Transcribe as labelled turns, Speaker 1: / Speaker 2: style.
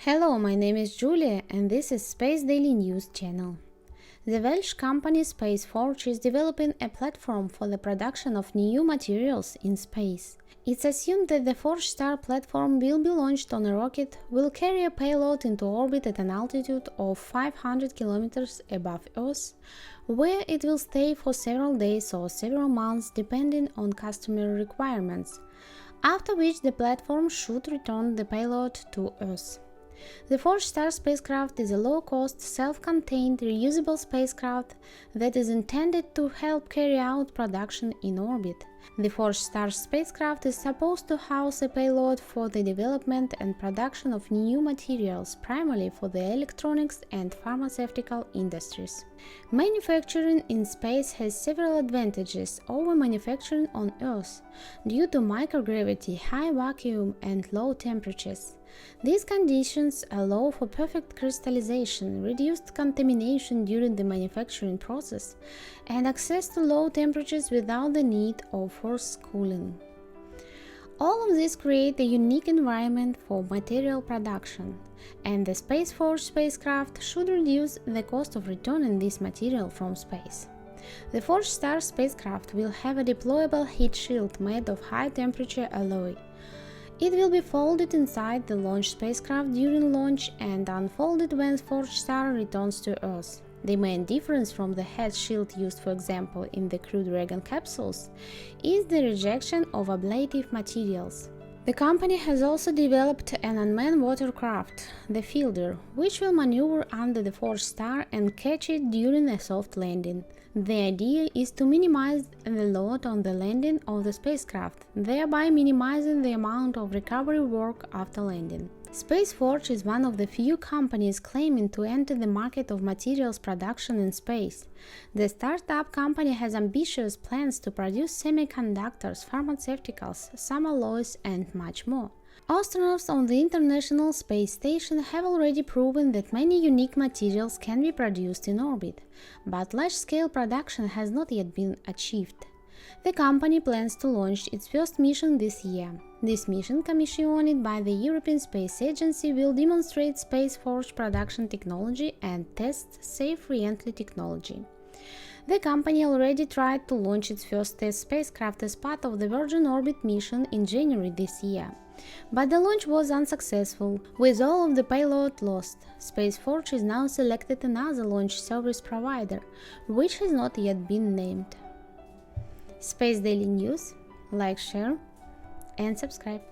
Speaker 1: Hello, my name is Julia and this is Space Daily News channel. The Welsh company SpaceForge is developing a platform for the production of new materials in space. It's assumed that the ForgeStar platform will be launched on a rocket, will carry a payload into orbit at an altitude of 500 kilometers above Earth, where it will stay for several days or several months depending on customer requirements, after which the platform should return the payload to Earth. The ForgeStar spacecraft is a low-cost, self-contained, reusable spacecraft that is intended to help carry out production in orbit. The ForgeStar spacecraft is supposed to house a payload for the development and production of new materials, primarily for the electronics and pharmaceutical industries. Manufacturing in space has several advantages over manufacturing on Earth due to microgravity, high vacuum, and low temperatures. These conditions allow for perfect crystallization, reduced contamination during the manufacturing process, and access to low temperatures without the need of forced cooling. All of this create a unique environment for material production, and the SpaceForge spacecraft should reduce the cost of returning this material from space. The ForgeStar spacecraft will have a deployable heat shield made of high-temperature alloy. It will be folded inside the launch spacecraft during launch and unfolded when ForgeStar returns to Earth. The main difference from the head shield used, for example, in the Crew Dragon capsules is the rejection of ablative materials. The company has also developed an unmanned watercraft, the Fielder, which will maneuver under the ForgeStar and catch it during a soft landing. The idea is to minimize the load on the landing of the spacecraft, thereby minimizing the amount of recovery work after landing. SpaceForge is one of the few companies claiming to enter the market of materials production in space. The startup company has ambitious plans to produce semiconductors, pharmaceuticals, some alloys, and much more. Astronauts on the International Space Station have already proven that many unique materials can be produced in orbit, but large-scale production has not yet been achieved. The company plans to launch its first mission this year. This mission, commissioned by the European Space Agency, will demonstrate SpaceForge production technology and test safe re-entry technology. The company already tried to launch its first test spacecraft as part of the Virgin Orbit mission in January this year, but the launch was unsuccessful, with all of the payload lost. SpaceForge is now selected another launch service provider, which has not yet been named. Space Daily News, like, share, and subscribe.